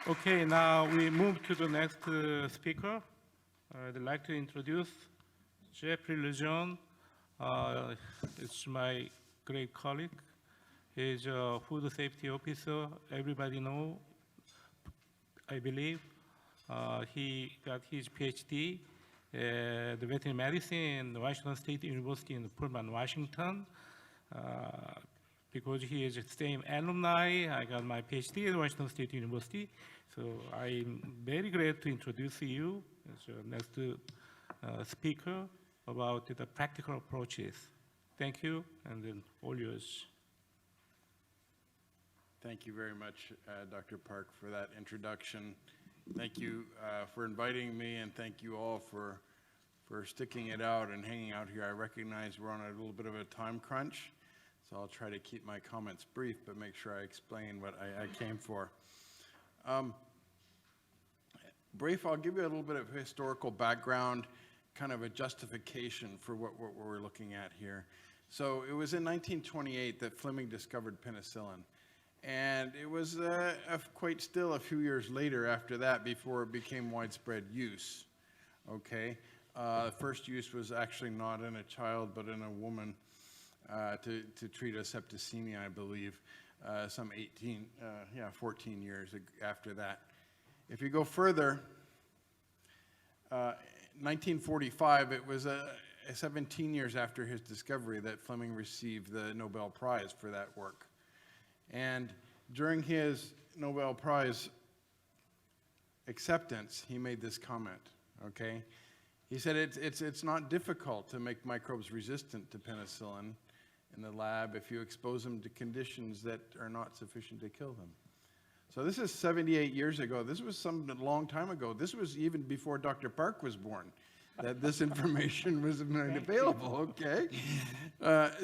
Okay, now we move to the next speaker. I'd like to introduce Jeffrey Lejeune. It's my great colleague. He's a food safety officer. Everybody know, I believe. He got his PhD at the veterinary medicine in Washington State University in Pullman, Washington. Because he is the same alumni, I got my PhD at Washington State University. So I'm very glad to introduce you as the next speaker about the practical approaches. Thank you, and then all yours. Thank you very much, Dr. Park, for that introduction. Thank you for inviting me, and thank you all for sticking it out and hanging out here. I recognize we're on a little bit of a time crunch, so I'll try to keep my comments brief, but make sure I explain what I came for. Brief, I'll give you a little bit of historical background, kind of a justification for what we're looking at here. So it was in 1928 that Fleming discovered penicillin. And it was quite still a few years later after that before it became widespread use, okay? First use was actually not in a child, but in a woman to treat a septicemia, I believe, some 14 years after that. If you go further, 1945, it was 17 years after his discovery that Fleming received the Nobel Prize for that work. And during his Nobel Prize acceptance, he made this comment, okay? He said it's not difficult to make microbes resistant to penicillin in the lab if you expose them to conditions that are not sufficient to kill them. So this is 78 years ago. This was a long time ago. This was even before Dr. Park was born, that this information was made available, okay?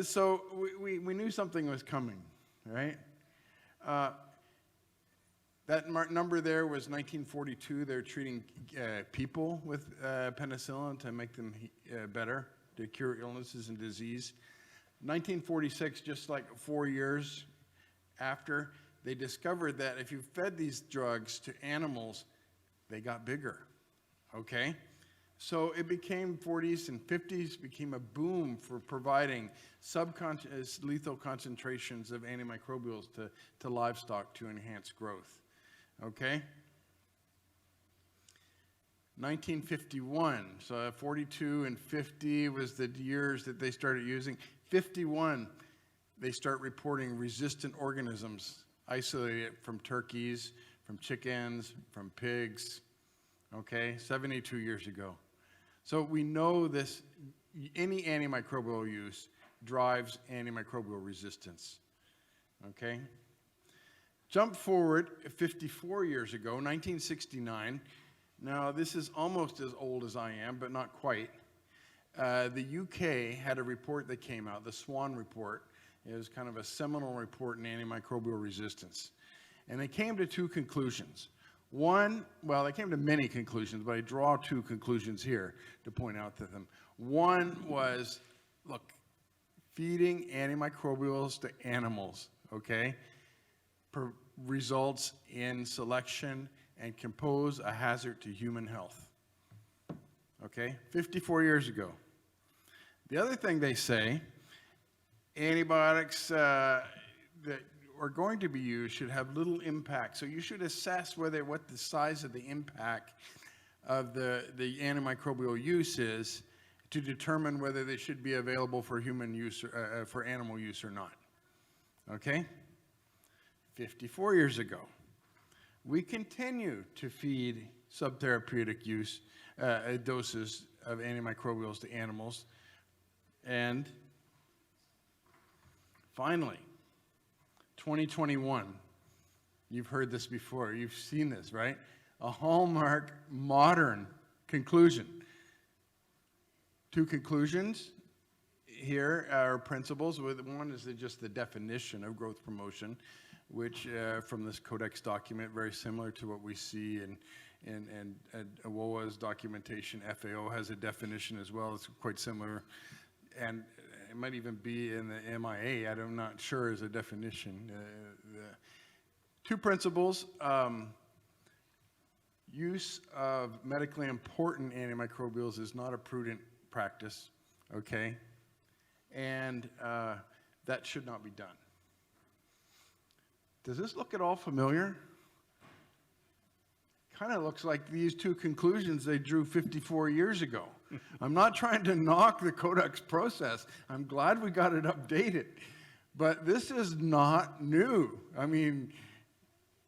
So we knew something was coming, right? That number there was 1942. They're treating people with penicillin to make them better, to cure illnesses and disease. 1946, just like 4 years after, they discovered that if you fed these drugs to animals, they got bigger, okay? So it became 40s and 50s, became a boom for providing subconscious lethal concentrations of antimicrobials to livestock to enhance growth, okay? 1951, so 42 and 50 was the years that they started using. 51, they start reporting resistant organisms, isolated from turkeys, from chickens, from pigs, okay? 72 years ago. So we know this, any antimicrobial use drives antimicrobial resistance, okay? Jump forward 54 years ago, 1969. Now this is almost as old as I am, but not quite. The UK had a report that came out, the SWAN report. It was kind of a seminal report in antimicrobial resistance. And they came to two conclusions. One, well, they came to many conclusions, but I draw two conclusions here to point out to them. One was, look, feeding antimicrobials to animals, okay, results in selection and can pose a hazard to human health, okay, 54 years ago. The other thing they say, antibiotics that are going to be used should have little impact. So you should assess what the size of the impact of the antimicrobial use is to determine whether they should be available for human use, for animal use or not. Okay? 54 years ago. We continue to feed subtherapeutic use doses of antimicrobials to animals. And finally, 2021, you've heard this before, you've seen this, right? A hallmark modern conclusion. Two conclusions here are principles. One is just the definition of growth promotion, which from this Codex document, very similar to what we see in AWOA's documentation. FAO has a definition as well, it's quite similar. And it might even be in the MIA, I'm not sure, as a definition. Two principles, use of medically important antimicrobials is not a prudent practice, okay? And that should not be done. Does this look at all familiar? Kind of looks like these two conclusions they drew 54 years ago. I'm not trying to knock the Codex process. I'm glad we got it updated. But this is not new. I mean,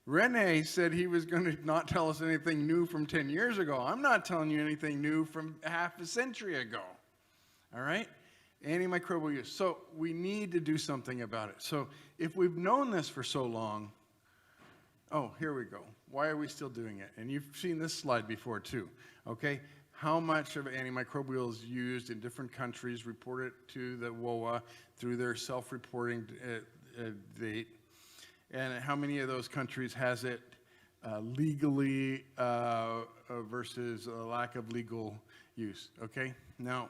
Rene said he was going to not tell us anything new from 10 years ago. I'm not telling you anything new from half a century ago. All right? Antimicrobial use. So we need to do something about it. So if we've known this for so long, oh, here we go. Why are we still doing it? And you've seen this slide before too, okay? How much of antimicrobial is used in different countries, reported to the WOA through their self-reporting date, and how many of those countries has it legally versus a lack of legal use, okay? Now,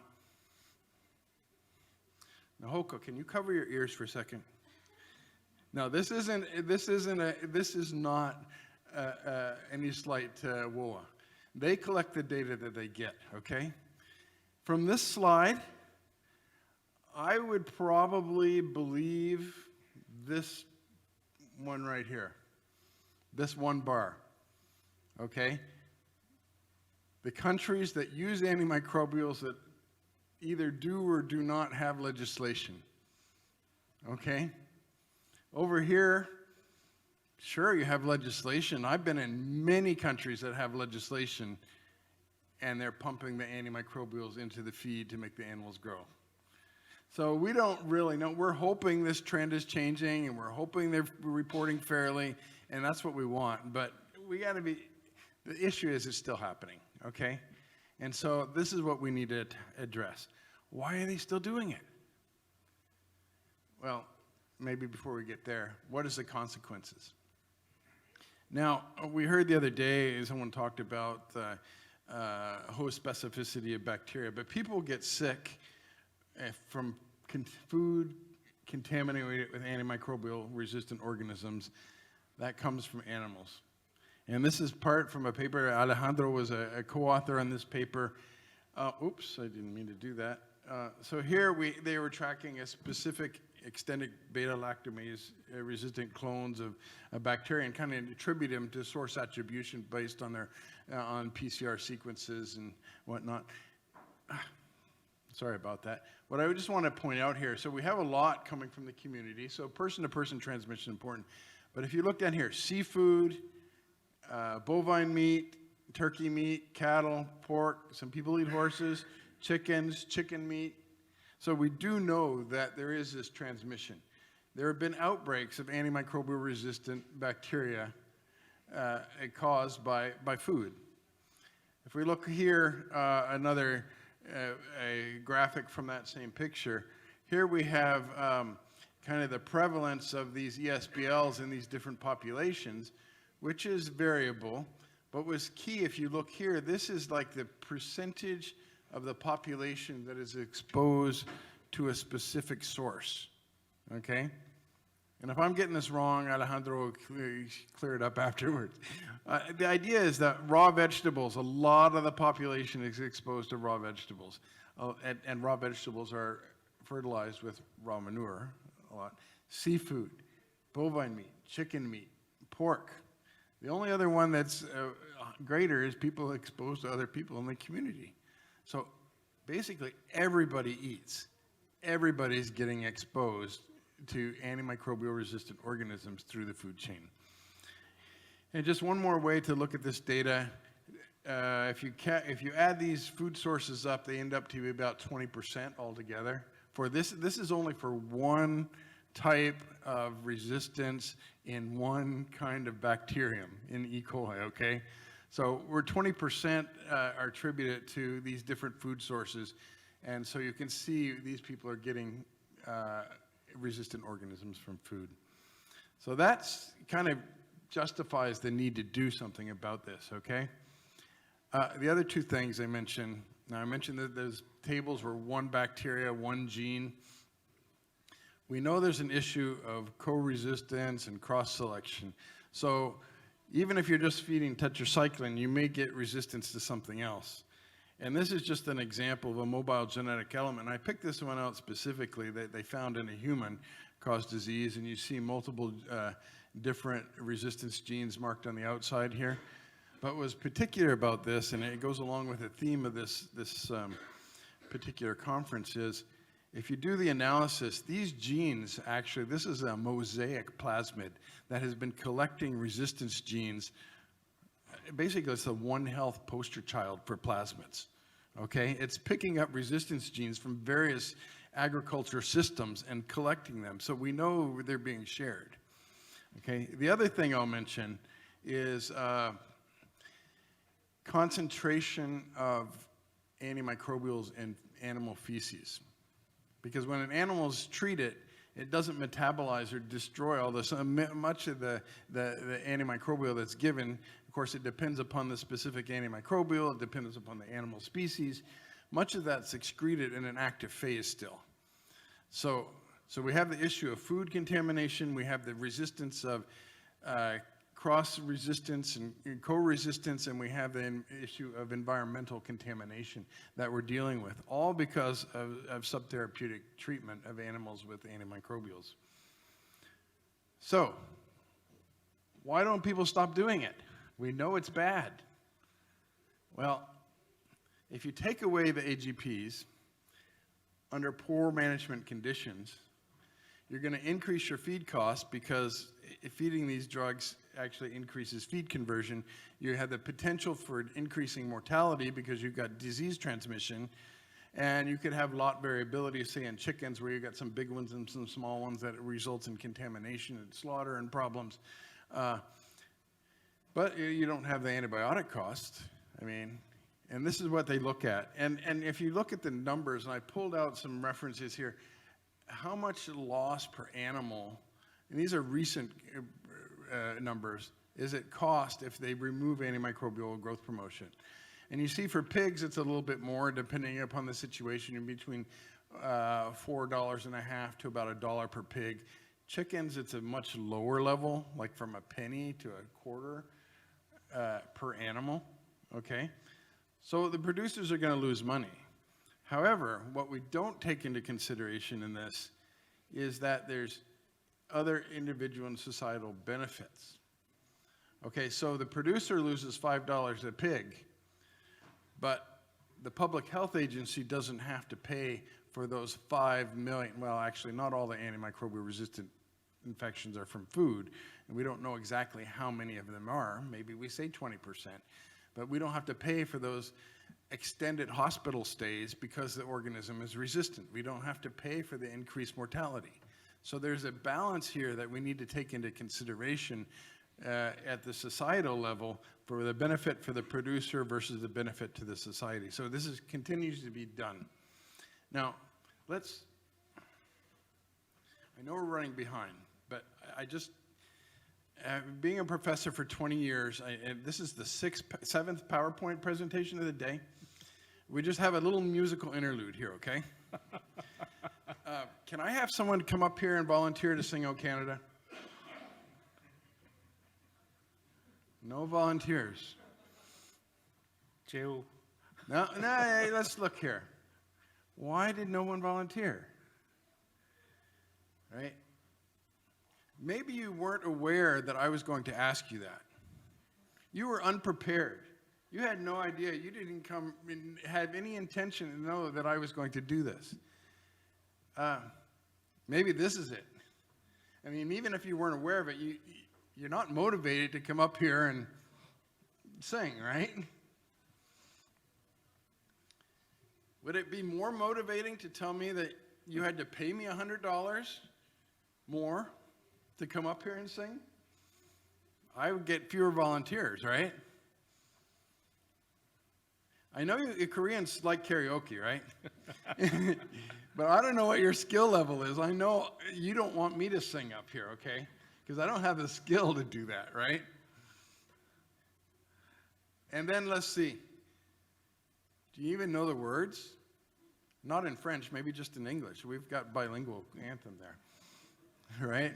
Nahoko, can you cover your ears for a second? Now, this is not any slight to WOA. They collect the data that they get, okay? From this slide, I would probably believe this one right here, this one bar, okay? The countries that use antimicrobials that either do or do not have legislation, okay? Over here, sure, you have legislation. I've been in many countries that have legislation, and they're pumping the antimicrobials into the feed to make the animals grow. So we don't really know. We're hoping this trend is changing, and we're hoping they're reporting fairly, and that's what we want. But we got to be, the issue is it's still happening, okay? And so this is what we need to address. Why are they still doing it? Well, maybe before we get there, what is the consequences? Now, we heard the other day, someone talked about the host specificity of bacteria, but people get sick from food contaminated with antimicrobial resistant organisms. That comes from animals. And this is part from a paper. Alejandro was a co-author on this paper. Oops, I didn't mean to do that. So here they were tracking a specific extended beta-lactamase resistant clones of a bacteria and kind of attribute them to source attribution based on their on PCR sequences and whatnot. Sorry about that. What I just want to point out here, so we have a lot coming from the community, so person-to-person transmission is important. But if you look down here, seafood, bovine meat, turkey meat, cattle, pork, some people eat horses, chickens, chicken meat. So we do know that there is this transmission. There have been outbreaks of antimicrobial resistant bacteria caused by food. If we look here, another a graphic from that same picture, here we have kind of the prevalence of these ESBLs in these different populations, which is variable. But what's key, if you look here, this is like the percentage of the population that is exposed to a specific source, okay? And if I'm getting this wrong, Alejandro will clear it up afterwards. The idea is that raw vegetables, a lot of the population is exposed to raw vegetables. And raw vegetables are fertilized with raw manure a lot. Seafood, bovine meat, chicken meat, pork. The only other one that's greater is people exposed to other people in the community. So basically everybody eats. Everybody's getting exposed to antimicrobial resistant organisms through the food chain. And just one more way to look at this data, if you add these food sources up, they end up to be about 20% altogether. For this is only for one type of resistance in one kind of bacterium, in E. coli, okay? So we're 20% are attributed to these different food sources. And so you can see these people are getting resistant organisms from food. So that's kind of justifies the need to do something about this, okay? The other two things I mentioned, now I mentioned that those tables were one bacteria, one gene. We know there's an issue of co-resistance and cross-selection. So Even if you're just feeding tetracycline, you may get resistance to something else. And this is just an example of a mobile genetic element. I picked this one out specifically that they found in a human caused disease, and you see multiple different resistance genes marked on the outside here. But what was particular about this, and it goes along with the theme of this particular conference, is if you do the analysis, these genes actually, this is a mosaic plasmid that has been collecting resistance genes. Basically, it's the One Health poster child for plasmids, okay? It's picking up resistance genes from various agriculture systems and collecting them, so we know they're being shared, okay? The other thing I'll mention is concentration of antimicrobials in animal feces. Because when an animal is treated, it doesn't metabolize or destroy all this. Much of the antimicrobial that's given, of course, it depends upon the specific antimicrobial, it depends upon the animal species. Much of that's excreted in an active phase still. So we have the issue of food contamination, we have the resistance of cross-resistance and co-resistance, and we have the issue of environmental contamination that we're dealing with, all because of subtherapeutic treatment of animals with antimicrobials. So, why don't people stop doing it? We know it's bad. Well, if you take away the AGPs under poor management conditions, you're going to increase your feed costs because feeding these drugs actually increases feed conversion. You have the potential for increasing mortality because you've got disease transmission, and you could have lot variability, say in chickens, where you've got some big ones and some small ones that results in contamination and slaughter and problems. But you don't have the antibiotic cost. I mean, and this is what they look at. And if you look at the numbers, and I pulled out some references here, how much loss per animal, and these are recent numbers, is it cost if they remove antimicrobial growth promotion? And you see for pigs, it's a little bit more, depending upon the situation, in between $4.50 to about $1 per pig. Chickens, it's a much lower level, like from a penny to a quarter per animal, okay? So the producers are going to lose money. However, what we don't take into consideration in this is that there's other individual and societal benefits. Okay, so the producer loses $5 a pig, but the public health agency doesn't have to pay for those 5 million, well, actually, not all the antimicrobial resistant infections are from food, and we don't know exactly how many of them are. Maybe we say 20%, but we don't have to pay for those extended hospital stays because the organism is resistant. We don't have to pay for the increased mortality. So there's a balance here that we need to take into consideration at the societal level for the benefit for the producer versus the benefit to the society. So this continues to be done. Now, I know we're running behind, but being a professor for 20 years, this is the 7th PowerPoint presentation of the day. We just have a little musical interlude here, okay? Can I have someone come up here and volunteer to sing "O Canada"? No volunteers. Joe. No, hey, let's look here. Why did no one volunteer? Right? Maybe you weren't aware that I was going to ask you that. You were unprepared. You had no idea. You didn't come and have any intention to know that I was going to do this. Maybe this is it. I mean, even if you weren't aware of it, you're not motivated to come up here and sing, right? Would it be more motivating to tell me that you had to pay me $100 more to come up here and sing? I would get fewer volunteers, right? I know you Koreans like karaoke, right? But I don't know what your skill level is. I know you don't want me to sing up here, okay? Because I don't have the skill to do that, right? And then let's see. Do you even know the words? Not in French, maybe just in English. We've got bilingual anthem there, right?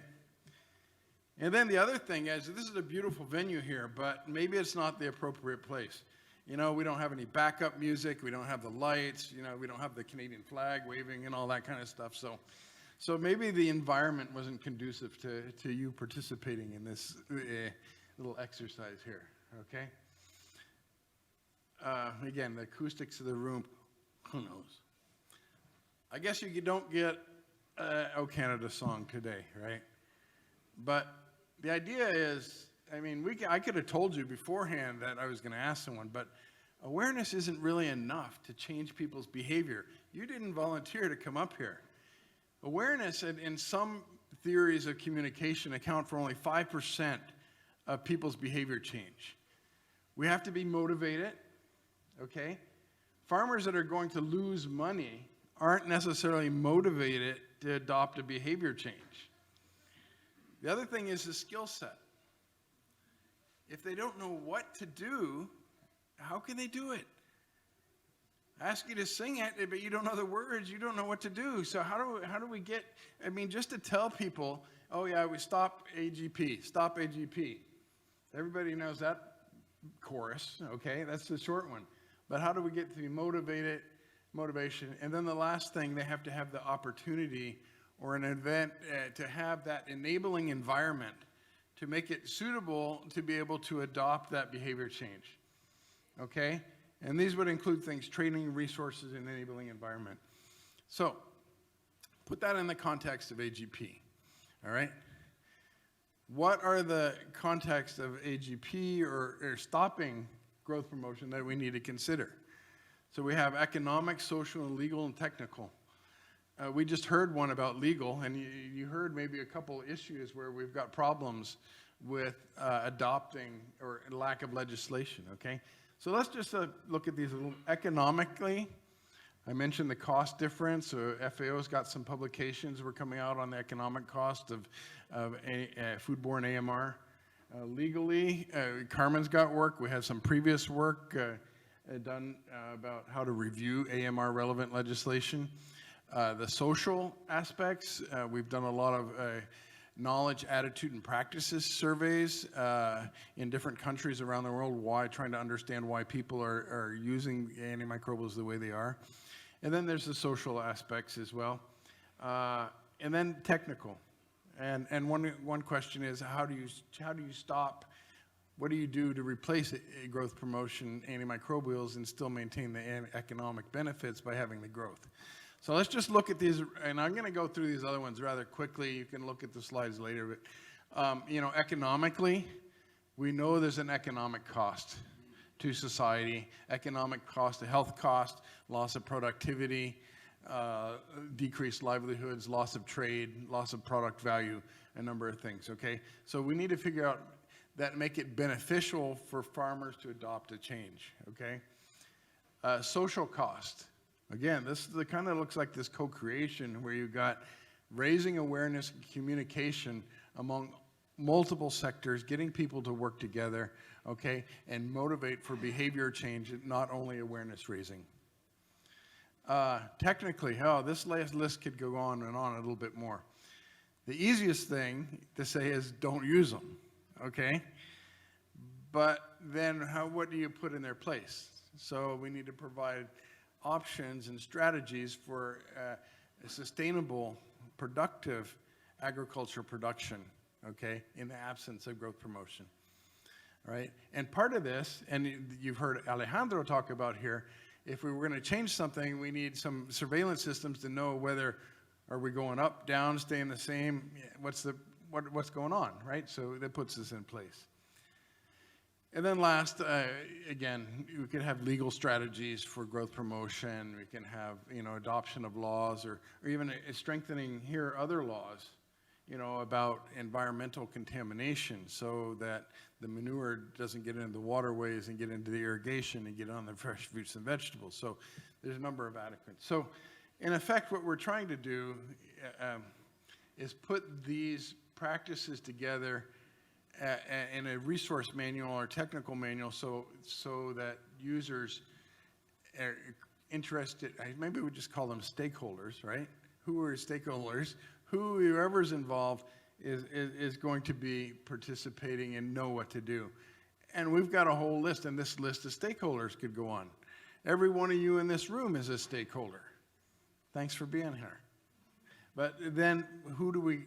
And then the other thing is, this is a beautiful venue here, but maybe it's not the appropriate place. You know, we don't have any backup music, we don't have the lights, you know, we don't have the Canadian flag waving and all that kind of stuff. So maybe the environment wasn't conducive to you participating in this little exercise here, okay? Again, the acoustics of the room, who knows? I guess you don't get "O Canada" song today, right? But the idea is, I mean, I could have told you beforehand that I was going to ask someone, but awareness isn't really enough to change people's behavior. You didn't volunteer to come up here. Awareness, in some theories of communication, account for only 5% of people's behavior change. We have to be motivated, okay? Farmers that are going to lose money aren't necessarily motivated to adopt a behavior change. The other thing is the skill set. If they don't know what to do, how can they do it? I ask you to sing it, but you don't know the words, you don't know what to do. So how do we get, I mean, just to tell people, oh yeah, we stop AGP, stop AGP. Everybody knows that chorus, okay? That's the short one. But how do we get to be motivation? And then the last thing, they have to have the opportunity or an event to have that enabling environment to make it suitable to be able to adopt that behavior change, okay? And these would include things, training, resources, and enabling environment. So, put that in the context of AGP, all right? What are the context of AGP or stopping growth promotion that we need to consider? So we have economic, social, and legal and technical. We just heard one about legal, and you heard maybe a couple issues where we've got problems with adopting or lack of legislation, okay? So let's just look at these a little economically. I mentioned the cost difference. So FAO's got some publications were coming out on the economic cost of foodborne AMR. Legally, Carmen's got work. We have some previous work done about how to review AMR relevant legislation. The social aspects, we've done a lot of knowledge, attitude, and practices surveys in different countries around the world, trying to understand why people are using antimicrobials the way they are. And then there's the social aspects as well. And then technical. And one question is, how do you stop, what do you do to replace growth promotion antimicrobials and still maintain the economic benefits by having the growth? So let's just look at these, and I'm going to go through these other ones rather quickly. You can look at the slides later. But, you know, economically, we know there's an economic cost to society, economic cost, a health cost, loss of productivity, decreased livelihoods, loss of trade, loss of product value, a number of things, okay? So we need to figure out that, make it beneficial for farmers to adopt a change, okay? Social cost. Again, this kind of looks like this co-creation where you've got raising awareness and communication among multiple sectors, getting people to work together, okay, and motivate for behavior change, not only awareness raising. Technically, this list could go on and on a little bit more. The easiest thing to say is don't use them, okay? But then what do you put in their place? So we need to provide options and strategies for a sustainable, productive agriculture production, okay, in the absence of growth promotion, right? And part of this, and you've heard Alejandro talk about here, if we were going to change something, we need some surveillance systems to know whether are we going up, down, staying the same, what's going on, right? So that puts this in place. And then last, again, we could have legal strategies for growth promotion. We can have, you know, adoption of laws or even strengthening here other laws, you know, about environmental contamination so that the manure doesn't get into the waterways and get into the irrigation and get on the fresh fruits and vegetables. So there's a number of adequate. So in effect, what we're trying to do is put these practices together in a resource manual or technical manual so that users are interested, maybe we just call them stakeholders, right? Who are stakeholders? Whoever's involved is going to be participating and know what to do. And we've got a whole list, and this list of stakeholders could go on. Every one of you in this room is a stakeholder. Thanks for being here. But then who do we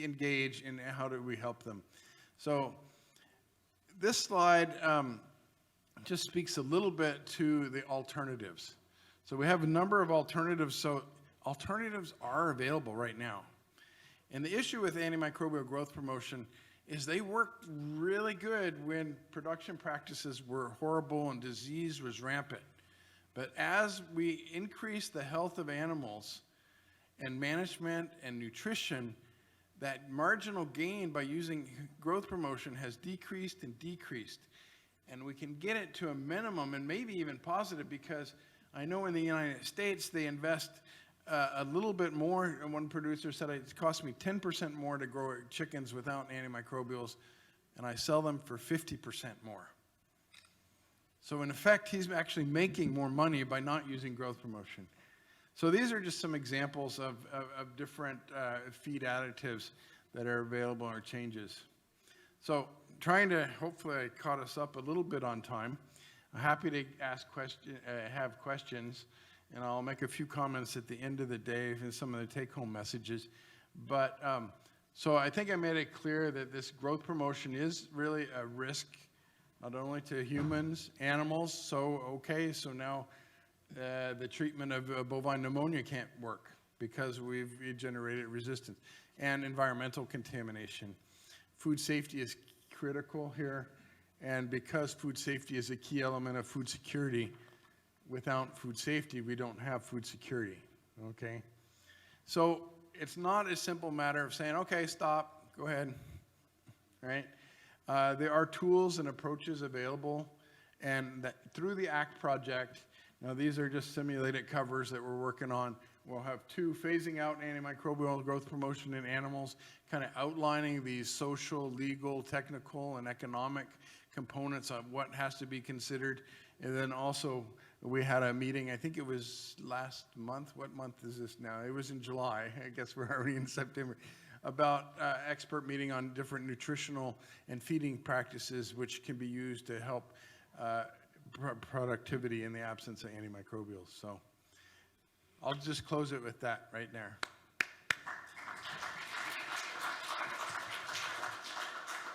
engage and how do we help them? So this slide just speaks a little bit to the alternatives. So we have a number of alternatives. So alternatives are available right now. And the issue with antimicrobial growth promotion is they worked really good when production practices were horrible and disease was rampant. But as we increase the health of animals and management and nutrition, that marginal gain by using growth promotion has decreased and decreased. And we can get it to a minimum and maybe even positive, because I know in the United States they invest a little bit more. And one producer said it cost me 10% more to grow chickens without antimicrobials, and I sell them for 50% more. So in effect, he's actually making more money by not using growth promotion. So these are just some examples of different feed additives that are available or changes. So trying to, hopefully I caught us up a little bit on time. I'm happy to have questions, and I'll make a few comments at the end of the day and some of the take-home messages. But so I think I made it clear that this growth promotion is really a risk, not only to humans, animals. So now the treatment of bovine pneumonia can't work because we've generated resistance, and environmental contamination. Food safety is critical here, and because food safety is a key element of food security, without food safety, we don't have food security, okay? So it's not a simple matter of saying, okay, stop, go ahead, right? There are tools and approaches available, and that through the ACT project, now these are just simulated covers that we're working on. We'll have 2, phasing out antimicrobial growth promotion in animals, kind of outlining these social, legal, technical, and economic components of what has to be considered. And then also, we had a meeting, I think it was last month. What month is this now? It was in July. I guess we're already in September. About expert meeting on different nutritional and feeding practices which can be used to help productivity in the absence of antimicrobials. So I'll just close it with that right there.